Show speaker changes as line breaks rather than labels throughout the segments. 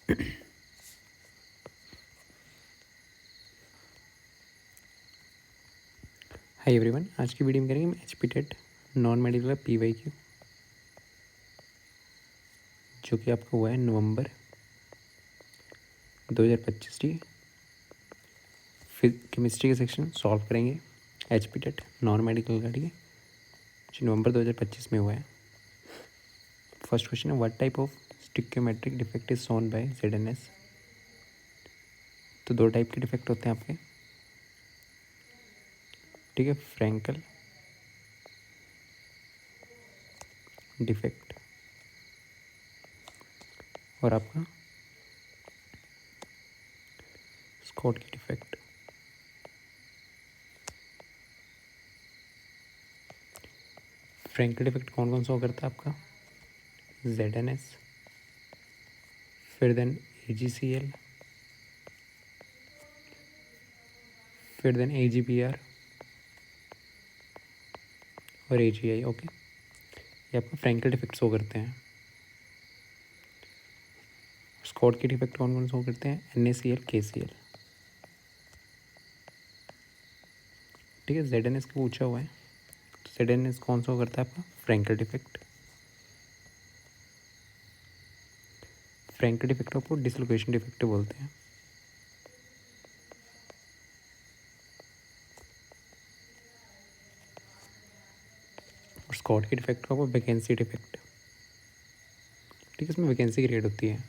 Hi everyone, आज की video में करेंगे हम HP TET non medical PYQ जो कि आपका हुआ है नवंबर 2025 की। फिर केमिस्ट्री के सेक्शन सॉल्व करेंगे एचपी टेट नॉन मेडिकल का, ठीक है, जो नवंबर 2025 में हुआ है। फर्स्ट क्वेश्चन है, what type of stoichiometric defect is shown by ZNS। तो दो टाइप के डिफेक्ट होते हैं आपके, ठीक है, फ्रैंकल डिफेक्ट और आपका स्कॉट की डिफेक्ट। फ्रैंकल डिफेक्ट कौन कौन सा करता है आपका? ZNS, फिर देन AGCL, फिर देन AGPR और AGI। ओके, ये आपका फ्रैंकल डिफेक्ट शो करते हैं। स्कॉट के डिफेक्ट कौन कौन शो करते हैं? NaCl, KCl, ठीक है। ZNS का पूछा हुआ है, तो ZNS कौन सा करता है आपका? Frenkel defect. फ्रैंकल डिफेक्ट आपको डिसलोकेशन डिफेक्ट बोलते हैं। और स्कॉट के डिफेक्ट को आपको वैकेंसी डिफेक्ट, ठीक है, इसमें वैकेंसी क्रिएट होती है।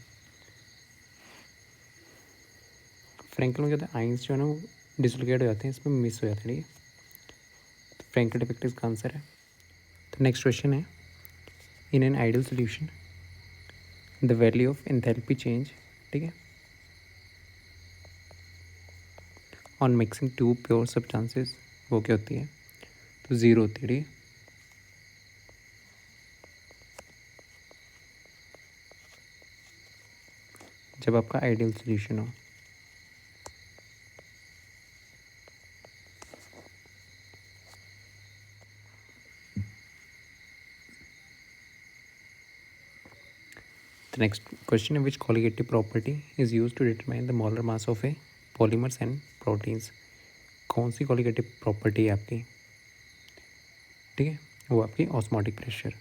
फ्रैंकल में क्या होता है, आइंस जो है ना वो डिसलोकेट हो जाते हैं, इसमें मिस हो जाते हैं, ठीक है। तो फ्रैंकल डिफेक्ट इसका आंसर है। तो नेक्स्ट क्वेश्चन है, in an ideal solution the value of enthalpy change, ठीक है, on mixing two pure substances, वो क्या होती है? तो ज़ीरो होती है, ठीक है। जब आपका आइडियल सोल्यूशन हो। The next question is, which colligative property is used to determine the molar mass of a polymers and proteins? कौन सी colligative property है आपकी? ठीक है, वो आपकी ऑस्मोटिक प्रेशर।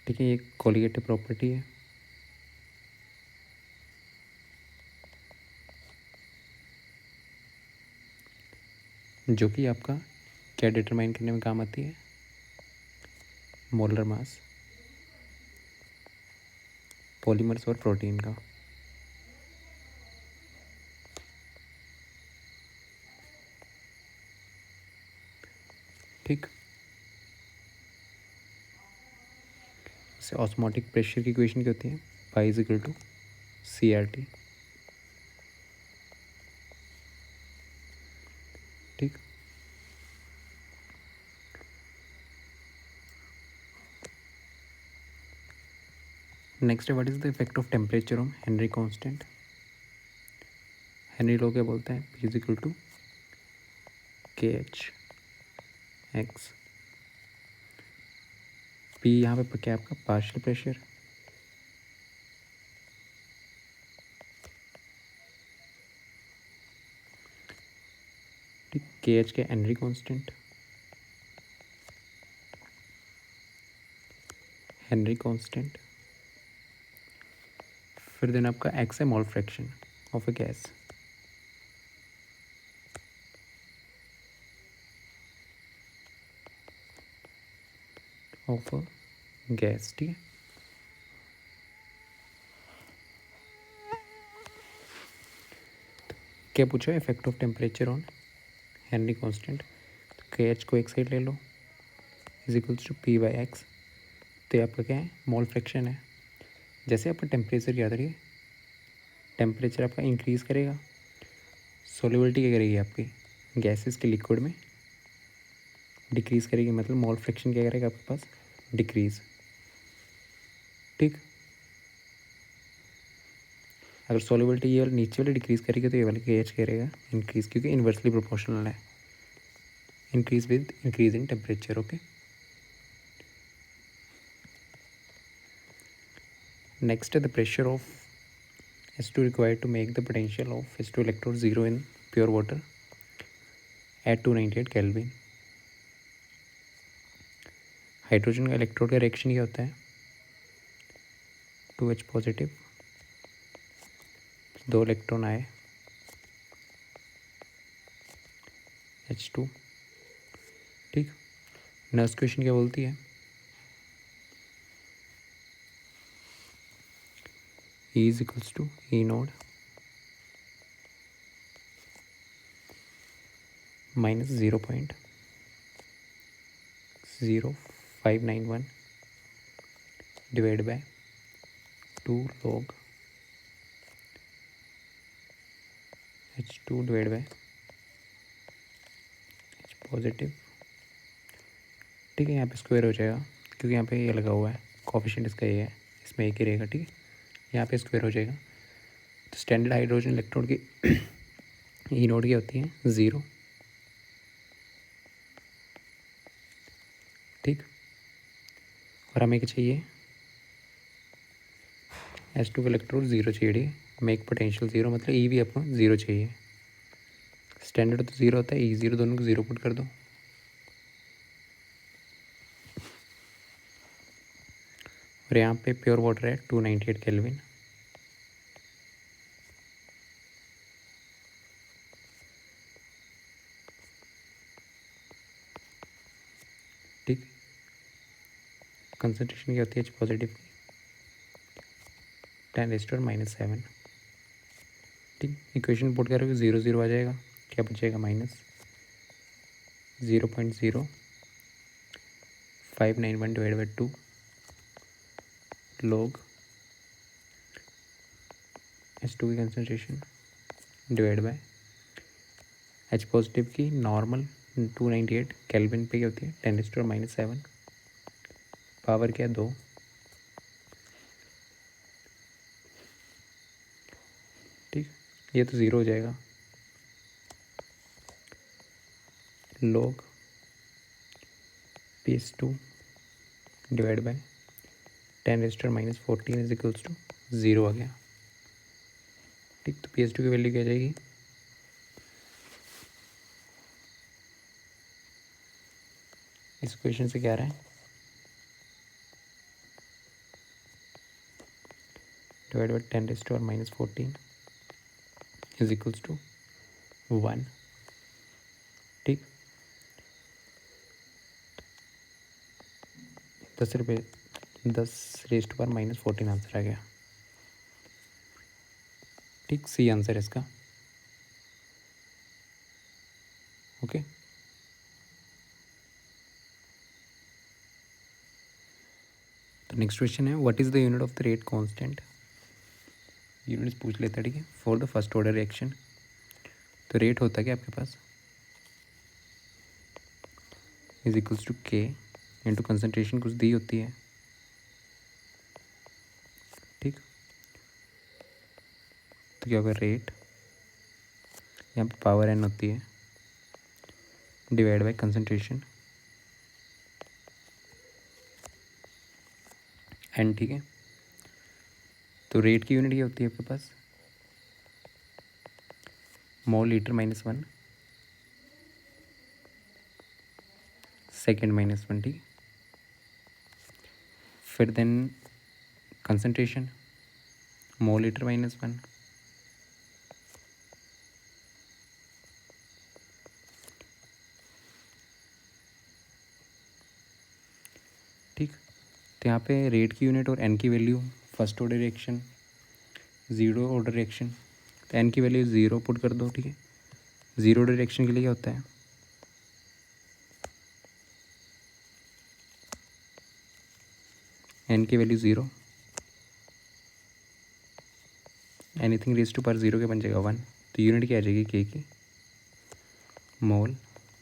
ठीक है, ये colligative property है जो कि आपका क्या डिटरमाइन करने में काम आती है? मोलर मास पॉलीमर्स और प्रोटीन का। ठीक, से ऑस्मोटिक प्रेशर की इक्वेशन क्या होती है? Pi is equal to CRT। ठीक, नेक्स्ट है, what is the effect of temperature on Henry constant. Henry law क्या बोलता है? P is equal to KH X. P यहाँ पे क्या है आपका? पार्शियल प्रेशर, ठीक। KH के हेनरी कांस्टेंट, हेनरी कांस्टेंट, फिर देन आपका एक्स है mole fraction of a gas. Of a gas, ठीक है। क्या पूछा? Effect of temperature on Henry constant. तो KH को एक साइड ले लो, इज इक्वल्स टू P/X। तो ये आपका क्या है? मोल फ्रैक्शन है। जैसे आपका टेम्परेचर याद रखिए, टेम्परेचर आपका इंक्रीज़ करेगा, सोल्युबिलिटी क्या करेगी आपकी गैसेस के लिक्विड में? डिक्रीज़ करेगी, मतलब मोल फ्रैक्शन क्या करेगा आपके पास? डिक्रीज़। ठीक, अगर सॉल्युबिलिटी ये वाली नीचे वाली डिक्रीज़ करेगी तो ये वाला के एच करेगा इंक्रीज़, क्योंकि इन्वर्सली प्रोपोर्शनल है, increase with increase in temperature. Okay, next है the pressure of S2 required to make the potential of S2 electrode 0 in pure water at 298 Kelvin। Hydrogen का इलेक्ट्रोड का रिएक्शन क्या होता है, 2H positive, 2 electron आए H2। ठीक, nurse question क्या बोलती है, E is equals to E node minus 0.0591 divided by 2 log H2 divided by H positive. ठीक है, यहाँ पे स्क्वायर हो जाएगा क्योंकि यहाँ पे ये लगा हुआ है, कोफिशिएंट इसका ये है, इसमें एक ही रहेगा। ठीक है, यहाँ पे स्क्वायर हो जाएगा। तो स्टैंडर्ड हाइड्रोजन इलेक्ट्रोड की ई नोड क्या होती है, 0। ठीक, और हमें क्या चाहिए, S2 का इलेक्ट्रोड 0 चाहिए, मेक पोटेंशियल 0, मतलब ई भी अपना 0 चाहिए। स्टैंडर्ड तो 0 होता है, ई 0, दोनों को 0 पुट कर दो। और यहाँ पे प्योर वाटर है 298 केल्विन। ठीक, कंसंट्रेशन क्या होती है H पॉजिटिव की, 10⁻⁻⁷। ठीक, इक्वेशन पुट करोगे 0 0 आ जाएगा, क्या बचेगा, -0.0591 डिवाइड बाई 2 log H2 की concentration divide by H positive की नॉर्मल 298 केल्विन पे क्या होती है, 10⁻⁻⁷, पावर क्या है 2। ठीक, ये तो 0 हो जाएगा, log PS2 divide by 10⁻⁻14 is equals to 0 आ गया। ठीक, तो PS2 की वैल्यू क्या जाएगी, इस क्वेश्चन से क्या आ रहा है, divide by 10⁻⁻14 is equals to 1। ठीक, 10⁻⁻14 आंसर आ गया। ठीक, सी आंसर है इसका। ओके, तो नेक्स्ट क्वेश्चन है, what is the unit of the rate constant. Units पूछ लेता है। ठीक है, for the first order reaction. तो रेट होता है क्या आपके पास, इज इक्वल्स टू के इंटू कंसनट्रेशन कुछ दी होती है। ठीक, तो क्या होगा, रेट यहाँ पे पावर एन होती है डिवाइड बाय कंसनट्रेशन एन। ठीक है, तो रेट की यूनिट क्या होती है आपके पास, मोल लीटर -1 सेकेंड -1। ठीक, फिर देन कंसनट्रेशन मोल लीटर -1 ठीक, तो यहाँ पे रेट की यूनिट और एन की value, first order reaction, 0 order reaction, तो एन की वैल्यू 0 पुट कर दो। ठीक है, 0 ऑर्डर रिएक्शन के लिए क्या होता है, एन की वैल्यू 0, एनीथिंग रेज टू पर 0 के बन जाएगा 1। तो यूनिट क्या आ जाएगी के की, मोल,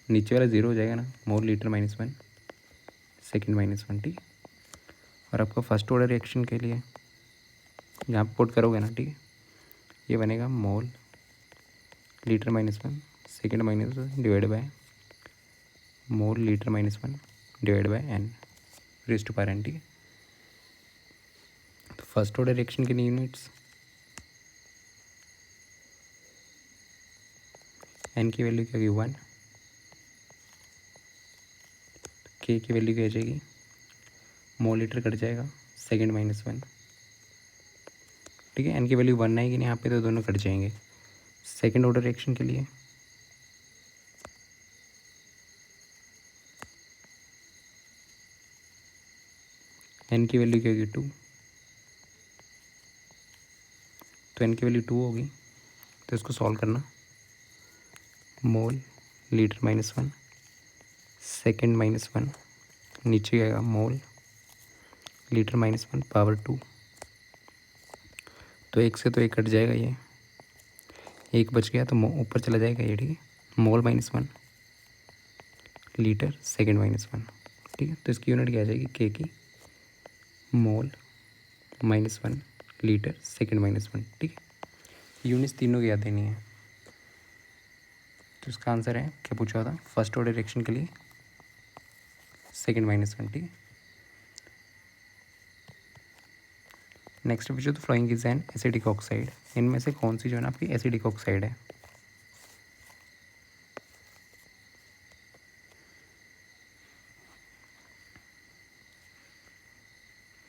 नीचे वाला 0 हो जाएगा ना, मोल लीटर -1 सेकेंड -1। ठीक, और आपका फर्स्ट ऑर्डर रिएक्शन के लिए यहाँ पुट करोगे ना, ठीक है, ये बनेगा mole litre -1 second -1 divide by mole litre -1 divide by n raise to power n। ठीक है, तो फर्स्ट ऑर्डर रिएक्शन के लिए यूनिट्स n की वैल्यू क्या होगी 1, k की वैल्यू क्या आ जाएगी, मोल लीटर कट जाएगा सेकेंड -1। ठीक है, n की वैल्यू 1 आएगी यहाँ पे, तो दोनों कट जाएंगे। सेकेंड ऑर्डर रिएक्शन के लिए n की वैल्यू क्या होगी 2, तो n की वैल्यू 2 होगी, तो इसको सॉल्व करना। मोल लीटर -1 सेकेंड -1 नीचे आएगा मोल लीटर -1 पावर 2, तो एक से तो एक कट जाएगा, ये एक बच गया तो ऊपर चला जाएगा ये। ठीक है, मोल -1 लीटर सेकेंड -1। ठीक है, तो इसकी यूनिट क्या आ जाएगी के की, मोल -1 लीटर सेकेंड -1। ठीक है, यूनिट्स तीनों की याद देनी है। तो इसका आंसर है क्या पूछा था, फर्स्ट ऑर्डर रिएक्शन के लिए सेकेंड -1। ठीक है, नेक्स्ट पूछो तो following is an acidic oxide, इनमें से कौन सी जो है ना आपकी एसिडिक ऑक्साइड है।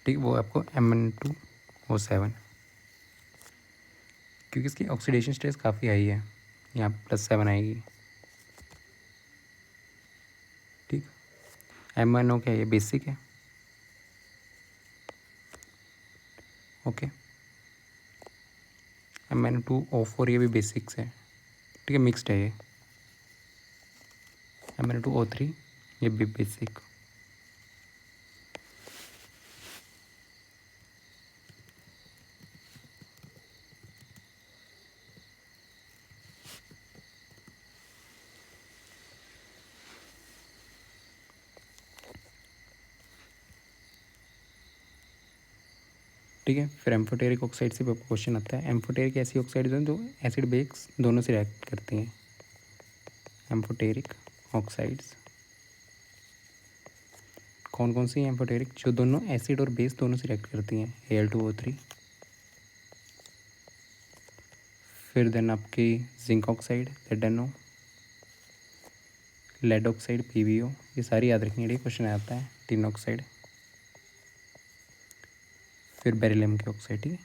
ठीक, वो आपको Mn2O7, क्योंकि इसकी ऑक्सीडेशन स्टेज काफ़ी हाई है, यहाँ +7 आएगी। ठीक, MnO क्या है, ये बेसिक है। ओके, Mn2O4 ये भी बेसिक्स है। ठीक है, मिक्सड है ये। Mn2O3 ये भी बेसिक। ठीक है, फिर एम्फोटेरिक ऑक्साइड से क्वेश्चन आता है। एम्फोटेरिक ऐसी ऑक्साइड जो एसिड बेस दोनों से रिएक्ट करती हैं। एम्फोटेरिक ऑक्साइड्स कौन कौन सी हैं एम्फोटेरिक, जो दोनों एसिड और बेस दोनों से रिएक्ट करती हैं, Al2O3। फिर देन आपकी zinc oxide ZnO, lead oxide PbO, ये सारी याद रखनी है, क्वेश्चन आता है। टिन ऑक्साइड, फिर बेरिलियम की ऑक्साइड। ठीक है,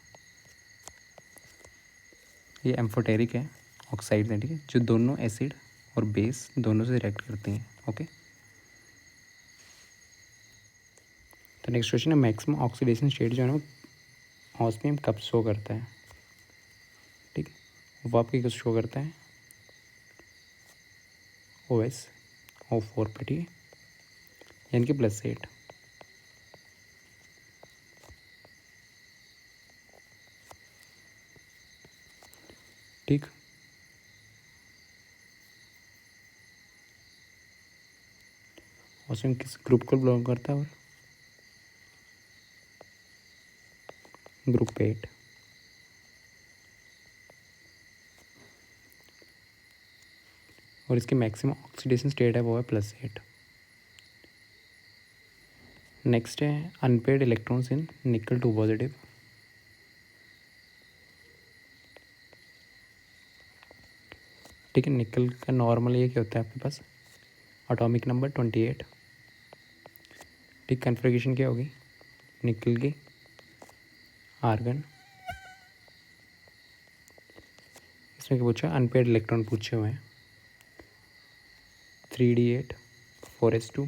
ये एम्फोटेरिक है ऑक्साइड हैं। ठीक है, जो दोनों एसिड और बेस दोनों से रिएक्ट करती हैं। ओके, तो नेक्स्ट क्वेश्चन है, मैक्सिमम ऑक्सीडेशन स्टेट जो है ना ऑस्मियम कब शो करता है। ठीक है, वो आपकी कब शो करता है, OSO4 पे। ठीक है, यानी कि +8। ठीक, ऑस्मियम किस ग्रुप को बिलोंग करता है, और ग्रुप 8। और इसकी मैक्सिमम ऑक्सीडेशन स्टेट है वो है +8। नेक्स्ट है अनपेड इलेक्ट्रॉन्स इन निकल 2 पॉजिटिव। ठीक है, निकल का नॉर्मल ये क्या होता है आपके पास, एटॉमिक नंबर 28। ठीक, कन्फिग्रेशन क्या होगी निकल की, आर्गन। इसमें क्या पूछा, अनपेड इलेक्ट्रॉन पूछे हुए हैं, 3d8 4s2,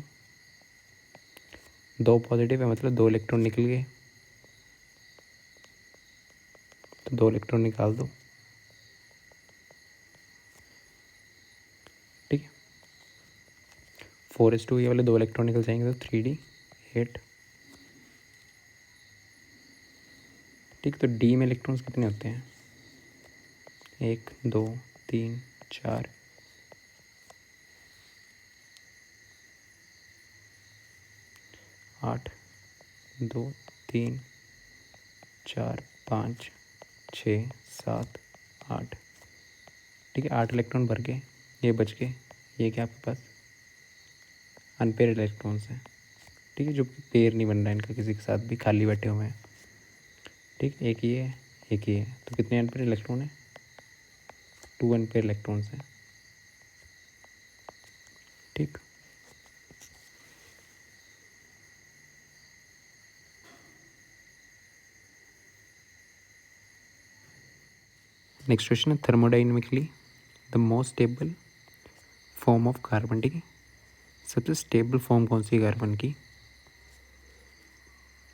2 पॉजिटिव है मतलब 2 इलेक्ट्रॉन निकल गए, तो 2 इलेक्ट्रॉन निकाल दो। ठीक है, 4s2 ये वाले 2 इलेक्ट्रॉन निकल जाएंगे, तो 3d8। ठीक, तो डी में इलेक्ट्रॉन्स कितने होते हैं, 1 2 3 4, 8 2 3 4 5 6 7 8, ठीक है, 8 इलेक्ट्रॉन भर गए, ये बच गए, ये क्या आपके पास अनपेयर इलेक्ट्रॉन्स हैं, ठीक है, जो पेयर नहीं बन रहा है इनका किसी के साथ भी, खाली बैठे हुए हैं, ठीक, एक ये है, एक ये है, तो कितने अनपेयर इलेक्ट्रॉन है, 2 अनपेयर इलेक्ट्रॉन्स हैं, ठीक। नेक्स्ट क्वेश्चन है thermodynamically the most stable form of carbon, ठीक है, सबसे स्टेबल फॉर्म कौन सी है कार्बन की,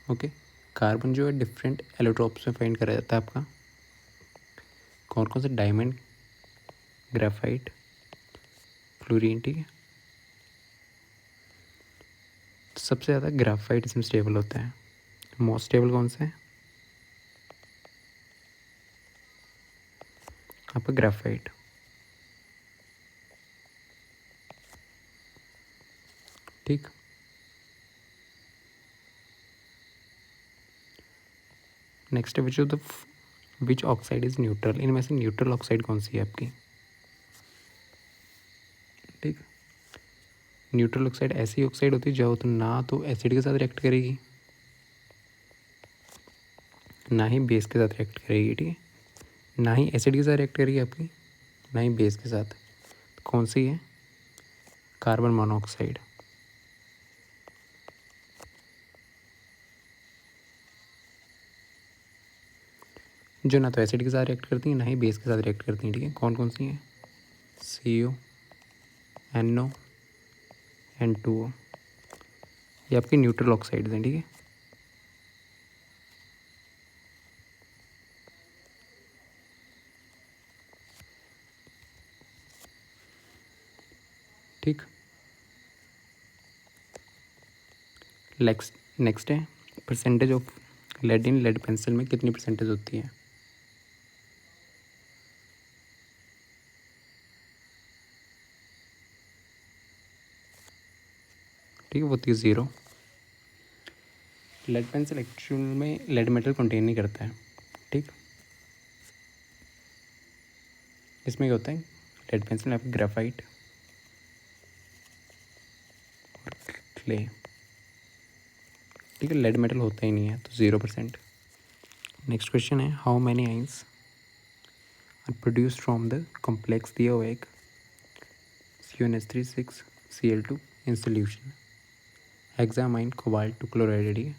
ओके। कार्बन जो है डिफरेंट एलोट्रोप्स में फाइंड करा जाता है आपका, कौन कौन से, डायमंड, ग्रेफाइट, फ्लोरीन, ठीक है, तो सबसे ज़्यादा ग्रेफाइट इसमें स्टेबल होता है। मोस्ट स्टेबल कौन सा है आपका, ग्रेफाइट, ठीक। नेक्स्ट है विच ऑक्साइड इज न्यूट्रल, इनमें से न्यूट्रल ऑक्साइड कौन सी है आपकी, ठीक। न्यूट्रल ऑक्साइड ऐसी ऑक्साइड होती है जो तो ना तो एसिड के साथ रिएक्ट करेगी, ना ही बेस के साथ रिएक्ट करेगी, ठीक है, ना ही एसिड के साथ रिएक्ट करेगी आपकी, ना ही बेस के साथ, तो कौन सी है, कार्बन मोनोऑक्साइड, जो ना तो एसिड के साथ रिएक्ट करती है ना ही बेस के साथ रिएक्ट करती हैं, ठीक है, कौन कौन सी हैं, CO, NO, N2O, ये आपकी न्यूट्रल ऑक्साइड्स हैं, ठीक है। ठीक, नेक्स्ट है percentage of lead in lead pencil में कितनी परसेंटेज होती है, ठीक है, वो होती है 0। लेड पेंसिल एक्चुअल में लेड मेटल कंटेन नहीं करता है, ठीक, इसमें क्या होता है, लेड पेंसिल में आपका ग्रेफाइट और क्ले, ठीक है, लेड मेटल होता ही नहीं है, तो 0%। नेक्स्ट क्वेश्चन है how many ions are produced from the complex थियोएक CuNH3 Cl2 in solution, hexammine, cobalt, 2 chloride, ठीक है,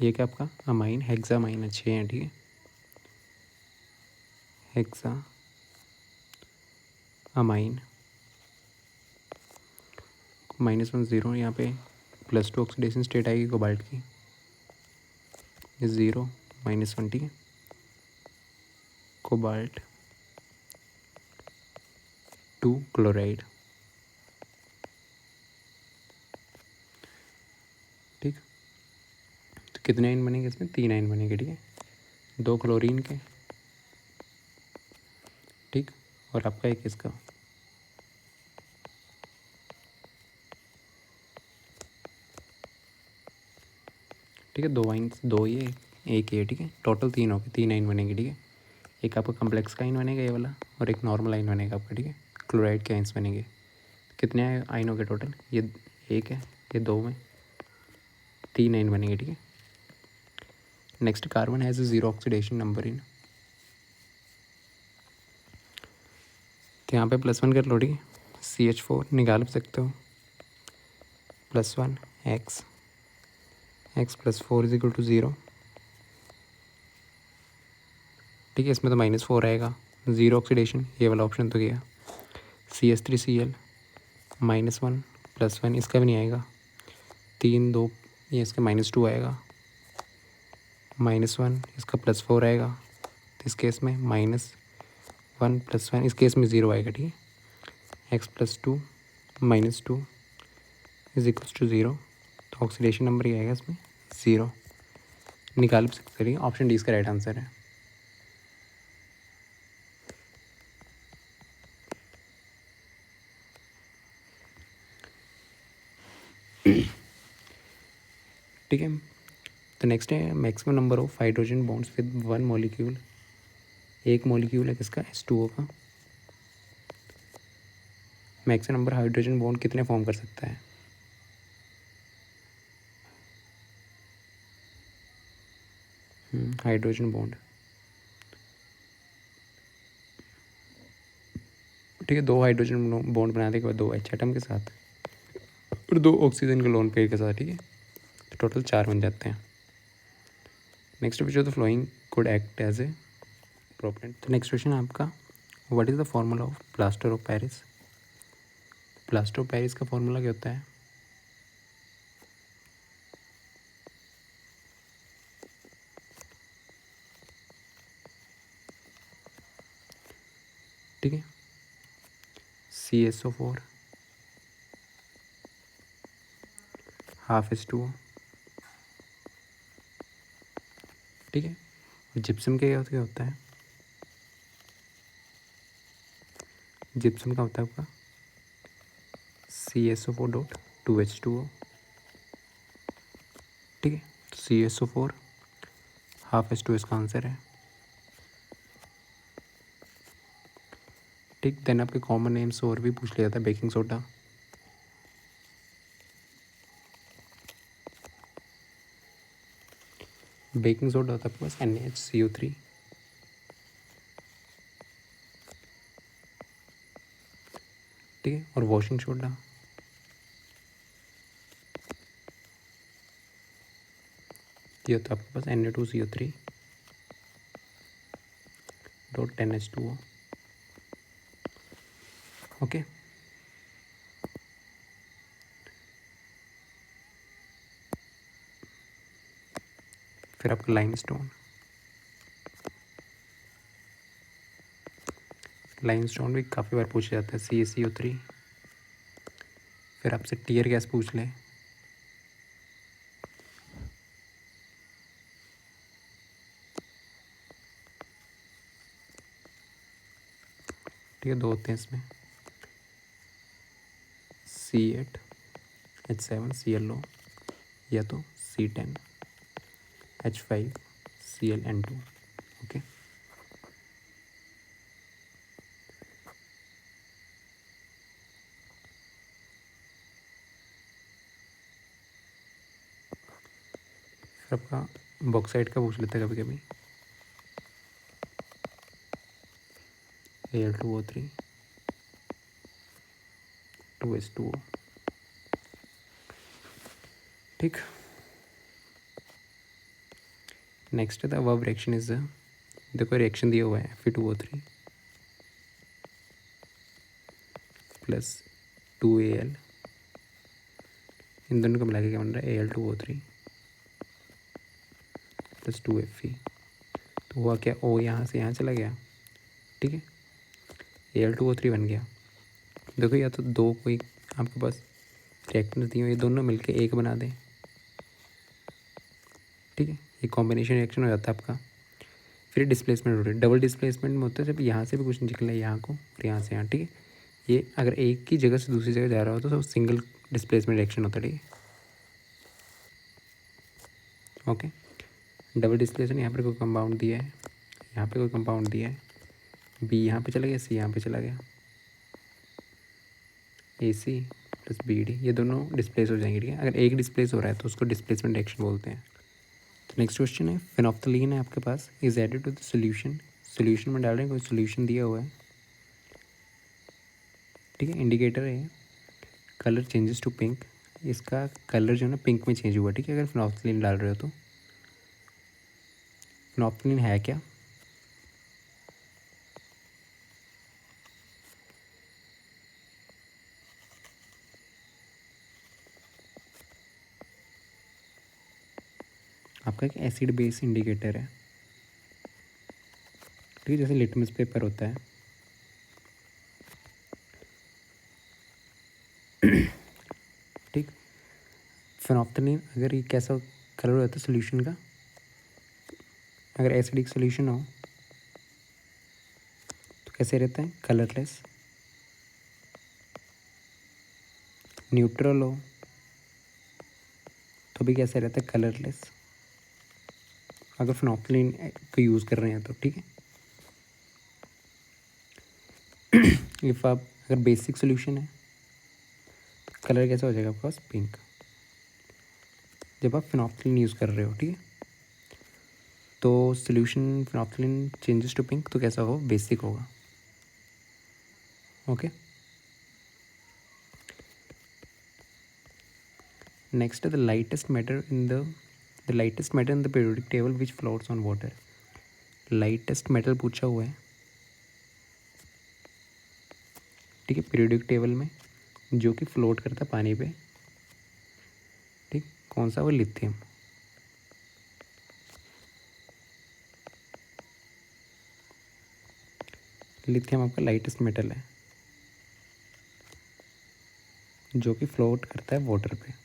ये क्या आपका अमाइन, हेक्सामाइन अच्छे हैं, ठीक है, हेक्सा अमाइन, -1 0, यहाँ पे +2 ऑक्सीडेशन स्टेट आएगी कोबाल्ट की, 0 -1, ठीक है, कोबाल्ट 2 क्लोराइड, ठीक, तो कितने आयन बनेंगे इसमें, 3 आयन बनेंगे, ठीक है, 2 क्लोरीन के, ठीक, और आपका एक इसका, ठीक है, 2 आयन, 2 ये एक ये, ठीक है, टोटल 3 हो गए, 3 आयन बनेंगे, ठीक है, एक आपका कम्प्लेक्स का आयन बनेगा ये वाला, और एक नॉर्मल आयन बनेगा आपका, ठीक है, क्लोराइड के आयन्स बनेंगे, कितने आयन हो गए टोटल, ये एक है, ये 2 में 3 आयन बनेंगे, ठीक है। Next carbon has 0 oxidation number in, तो यहाँ पे +1 कर लो, ठीक है, CH4 निकाल सकते हो, +1 x + 4 = 0, ठीक है, इसमें तो -4 आएगा, 0 ऑक्सीडेशन, ये वाला ऑप्शन तो गया, CH3Cl -1 +1, इसका भी नहीं आएगा, 3 2, ये इसका -2 आएगा, -1 इसका +4 आएगा, तो इस केस में -1 +1, इस केस में 0 आएगा, ठीक है, x + 2 -2 = 0, तो ऑक्सीडेशन नंबर ये आएगा इसमें 0, निकाल भी सकते हैं, ऑप्शन डी इसका राइट आंसर है। ठीक है। तो नेक्स्ट है maximum number of hydrogen bonds with one molecule. एक मॉलिक्यूल है किसका, H2O का। मैक्सिमम नंबर हाइड्रोजन बॉन्ड कितने फॉर्म कर सकता है। हाइड्रोजन बॉन्ड, ठीक है। 2 हाइड्रोजन बॉन्ड बनाने के बाद 2 H एटम के साथ और 2 ऑक्सीजन के लोन पेयर के साथ, ठीक है। तो टोटल 4 बन जाते हैं। Next which of the following could act as a propellant. तो नेक्स्ट क्वेश्चन है आपका, what is the formula of plaster of Paris. Plaster of Paris का फॉर्मूला क्या होता है। ठीक है, CSO4 ½ H2O, ठीक है। जिप्सम क्या होता है, जिप्सम का होता है आपका CSO4.2H2O, ठीक है। तो CSO4 ½ H2O इसका आंसर है, ठीक। देन आपके कॉमन नेम्स और भी पूछ लिया था, बेकिंग सोडा, बेकिंग सोडा होता है आपके पास NaHCO3, ठीक है। और वॉशिंग सोडा ये होता है आपके पास Na2CO3.10H2O, ओके। फिर आपका लाइमस्टोन, लाइमस्टोन भी काफ़ी बार पूछा जाता है, CaCO3। फिर आपसे टीयर गैस पूछ लें, ठीक है। 2 होते हैं इसमें, C8H7ClO या तो C10H5ClN2, ओके। फिर आपका बॉक्साइड का पूछ लेता है कभी कभी, Al2O3 2H2O, ठीक। नेक्स्ट है द अबव रिएक्शन इज, देखो रिएक्शन दिया हुआ है Fe2O3 प्लस 2Al, इन दोनों को मिला के क्या बन रहा है Al2O3 प्लस 2Fe। तो हुआ क्या, O यहाँ से यहाँ चला गया, ठीक है। Al2O3 बन गया। देखो या तो 2 कोई आपके पास रिएक्टेंट दिए हुए, ये दोनों मिलके एक बना दें, ठीक है। ये कॉम्बिनेशन रिएक्शन हो जाता है आपका। फिर डिस्प्लेसमेंट हो रही है, डबल डिस्प्लेसमेंट में होता है जब यहाँ से भी कुछ निकला है यहाँ को और यहाँ से यहाँ, ठीक है। ये अगर एक ही जगह से दूसरी जगह जा रहा हो तो सिंगल डिस्प्लेसमेंट रिएक्शन होता है, ठीक है, ओके। डबल डिस्प्लेसमेंट, यहाँ पर कोई कंपाउंड दिया है, यहाँ पे कोई कंपाउंड दिया है, B यहाँ पे चला गया, C यहाँ पे चला गया, AC प्लस BD, ये दोनों डिस्प्लेस हो जाएंगे, ठीक है। अगर एक डिस्प्लेस हो रहा है तो उसको डिस्प्लेसमेंट रिएक्शन बोलते हैं। तो नेक्स्ट क्वेश्चन है, फेनोफ्थलीन है आपके पास, is added to the solution. Solution में डाल रहे हैं, कोई सोल्यूशन दिया हुआ है, ठीक है। इंडिकेटर है, कलर चेंजेस टू पिंक, इसका कलर जो है ना पिंक में चेंज हुआ, ठीक है। अगर फेनोफ्थलीन डाल रहे हो तो फेनोफ्थलीन है क्या, आपका एक एसिड बेस इंडिकेटर है, ठीक है, जैसे लिटमस पेपर होता है, ठीक। फेनोफ्थलीन अगर ये कैसा कलर हो जाता है सोल्यूशन का, अगर एसिडिक सोल्यूशन हो तो कैसे रहता है, कलरलेस। न्यूट्रल हो कभी कैसा रहता है कलरलेस, अगर फिनोक्सिलिन को यूज़ कर रहे हैं तो, ठीक है। इफ़ आप अगर बेसिक सोल्यूशन है तो कलर कैसा हो जाएगा आपके पास, पिंक। जब आप फिनोक्सिलिन यूज़ कर रहे हो, ठीक है, तो सोल्यूशन फिनोक्सिलिन चेंजेस टू पिंक, तो कैसा होगा, बेसिक होगा। Okay, next the lightest matter in the periodic table which floats on water. Lightest metal पूछा हुआ है, ठीक है, पीरियोडिक टेबल में जो कि फ्लोट करता है पानी पे, ठीक, कौन सा, वो लिथियम। लिथियम आपका लाइटेस्ट मेटल है जो कि फ्लोट करता है वाटर पे।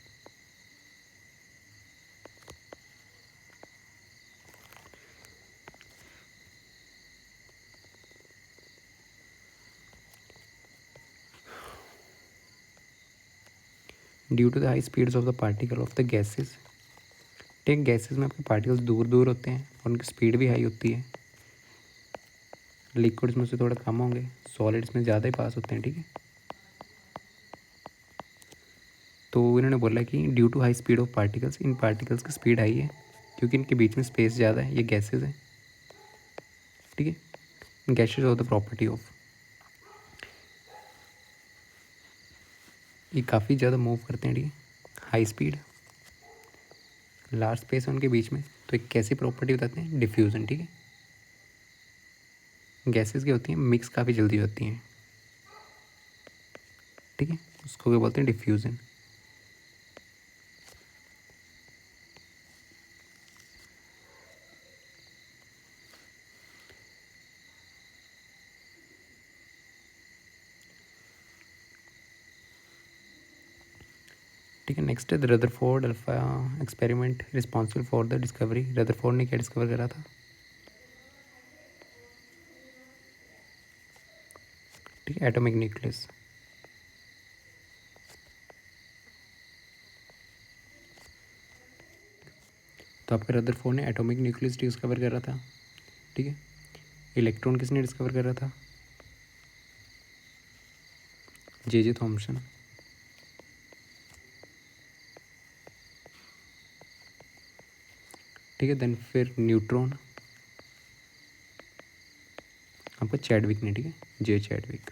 Due to the high speeds of the particle of the gases, ठीक, गैसेस में आपके पार्टिकल्स दूर दूर होते हैं और उनकी स्पीड भी हाई होती है। लिक्विड्स में से थोड़ा कम होंगे, सॉलिड्स में ज़्यादा ही पास होते हैं, ठीक है। तो इन्होंने बोला कि due to high speed of particles, इन पार्टिकल्स की स्पीड हाई है क्योंकि इनके बीच में स्पेस ज़्यादा है, ये गैसेज हैं, ठीक है। Gases of the property of, ये काफ़ी ज़्यादा मूव करते हैं, ठीक है, हाई स्पीड, लार्ज स्पेस है उनके बीच में, तो एक कैसी प्रॉपर्टी बताते हैं, डिफ्यूज़न, ठीक है। गैसेस क्या होती हैं, मिक्स काफ़ी जल्दी होती हैं, ठीक है, उसको क्या बोलते हैं, डिफ्यूज़न। ठीक है, नेक्स्ट है Rutherford alpha experiment responsible for the discovery. Rutherford ने क्या डिस्कवर करा था, ठीक है, एटॉमिक न्यूक्लियस। तो आपका रदरफोर्ड ने एटॉमिक न्यूक्लियस डिस्कवर करा था, ठीक है। इलेक्ट्रॉन किसने डिस्कवर करा था, जे थॉमसन। ठीक है, देन फिर न्यूट्रॉन आपका चैडविक ने, ठीक है, जे चैडविक।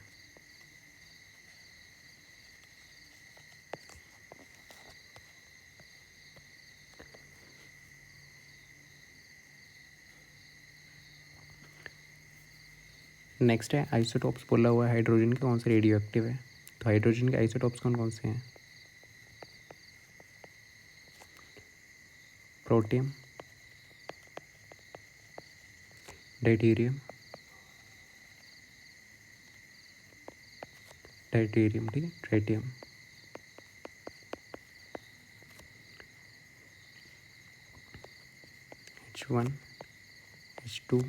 नेक्स्ट है आइसोटॉप्स, बोला हुआ है हाइड्रोजन के कौन से रेडियो एक्टिव है। तो हाइड्रोजन के आइसोटॉप्स कौन कौन से हैं, प्रोटियम, डाइटेरियम, डाइटेरियम, ठीक है, ट्राइटियम। H1, H2,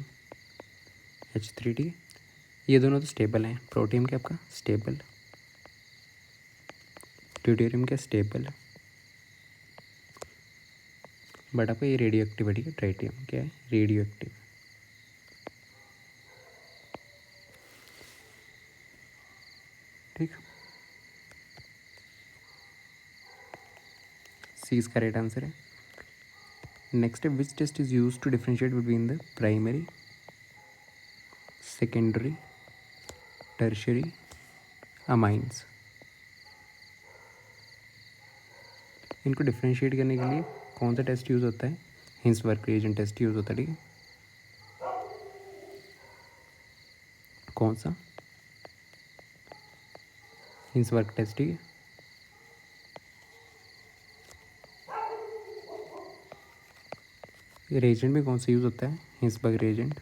H3, ठीक है, ये दोनों तो स्टेबल हैं। प्रोटियम क्या आपका स्टेबल, ड्यूटेरियम क्या स्टेबल, बट आपका ये रेडियो एक्टिव है, ठीक है, ट्राइटियम क्या है, रेडियो एक्टिव। ठीक, सी इसका राइट आंसर है। नेक्स्ट है which test is use to differentiate between the primary, secondary, tertiary amines. इनको डिफ्रेंशिएट करने के लिए कौन सा टेस्ट यूज़ होता है, हिंसबर्ग रिएजेंट टेस्ट यूज़ होता है, ठीक है। कौन सा, हिंसबर्ग टेस्ट, ठीक है। रिएजेंट में कौन सा यूज़ होता है, हिंसबर्ग रिएजेंट।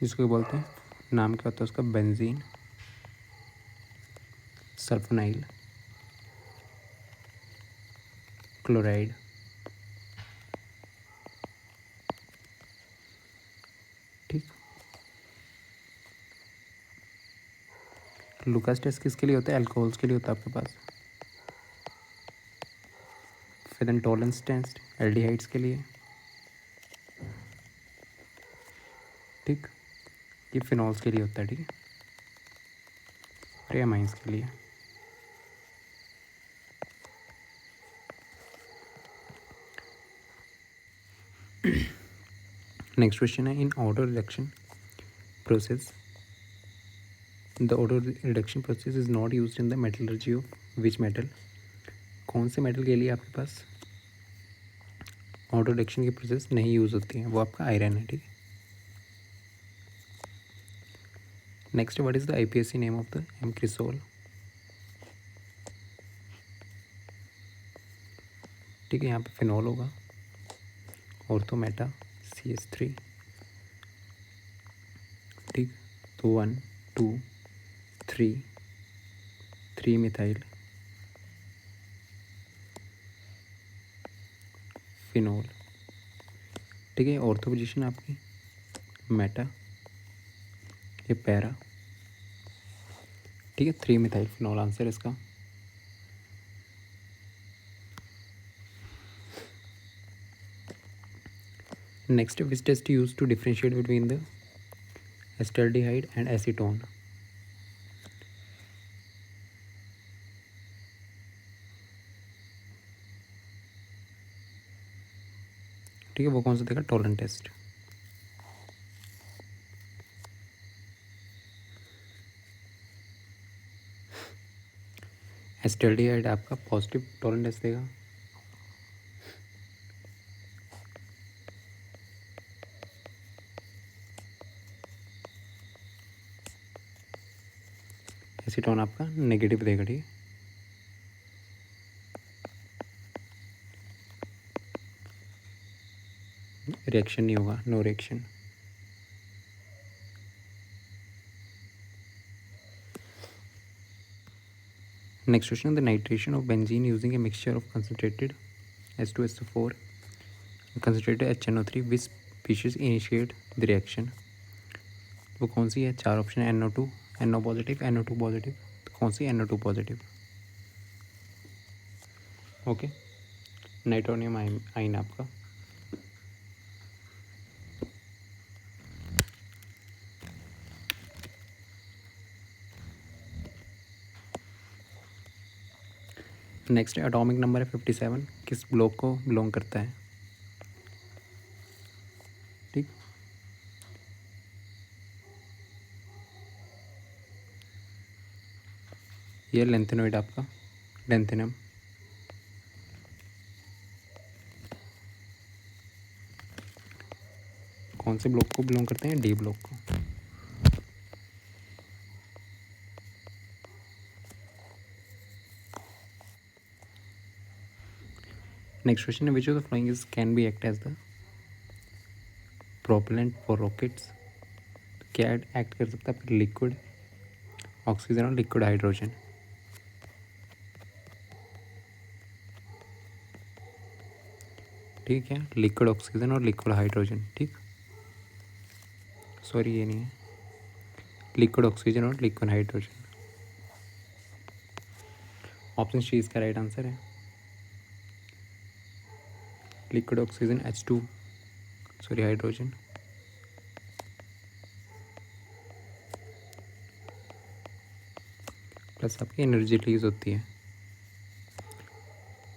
जिसको बोलते हैं, नाम क्या होता है उसका, बेंजीन, सल्फोनाइल, क्लोराइड। ठीक, लुकास टेस्ट किसके लिए होता है? अल्कोहल्स के लिए होता है आपके पास। फिर देन टॉलरेंस टेस्ट एल्डिहाइड्स के लिए, ठीक। ये फिनॉल्स के लिए होता है, ठीक है, और ये अमाइंस के लिए। नेक्स्ट क्वेश्चन है, in order reduction process the order reduction process is not used in the metallurgy of which metal. कौन से मेटल के लिए आपके पास ऑर्डर रिडक्शन की प्रोसेस नहीं यूज़ होती है? वो आपका आयरन है, ठीक है। Next, what is the IUPAC name of the m cresol? ठीक है, यहाँ पे फिनॉल होगा, ऑर्थोमेटा CH3, ठीक। तो 1 2 3 मिथाइल फिनॉल, ठीक है। ऑर्थो पोजीशन आपकी मेटा, ये पैरा, ठीक है। 3 मिथाइल फिनॉल आंसर इसका। Next, which test use to differentiate between the acetaldehyde and acetone? ठीक है, वो कौन सा देगा? Tollens test. एस्टल्डिहाइड आपका पॉजिटिव टॉलरेंस टेस्ट देगा, एसीटोन आपका नेगेटिव देगा, ठीक है। रिएक्शन नहीं होगा, no reaction. Next question, the nitration of benzene using a mixture of concentrated H2SO4 concentrated HNO3 which species initiate the reaction? वो कौन सी है? 4 ऑप्शन है, NO2, NO positive, NO2 positive. तो कौन सी? NO2 positive, okay. नाइट्रोनियम आइन आपका। Next atomic number है 57, किस ब्लॉक को बिलोंग करता है? ठीक, ये लेंथेनोइड आपका, लेंथेनम। कौन से ब्लॉक को बिलोंग करते हैं? डी ब्लॉक को। नेक्स्ट क्वेश्चन है, which of the following is can be act as the propellant for rockets? क्या एक्ट कर सकता है? फिर लिक्विड ऑक्सीजन और लिक्विड हाइड्रोजन, ठीक है। लिक्विड ऑक्सीजन और लिक्विड हाइड्रोजन, ठीक। सॉरी, ये नहीं है, लिक्विड ऑक्सीजन और लिक्विड हाइड्रोजन। ऑप्शन सी इसका राइट आंसर है, liquid oxygen H2, sorry hydrogen, plus आपकी एनर्जी रिलीज होती है,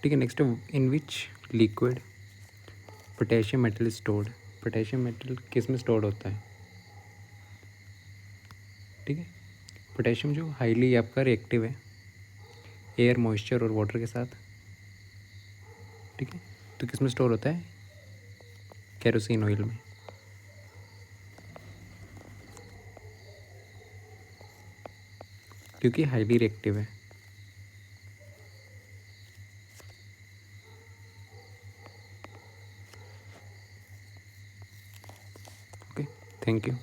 ठीक है। नेक्स्ट, इन विच liquid potassium metal stored? Potassium metal किस में स्टोर्ड होता है? ठीक है, पोटेशियम जो हाईली आपका रिएक्टिव है एयर, मॉइस्चर और वाटर के साथ, ठीक है। तो किस में स्टोर होता है? केरोसिन ऑयल में, क्योंकि हाईली रिएक्टिव है। Okay, thank you.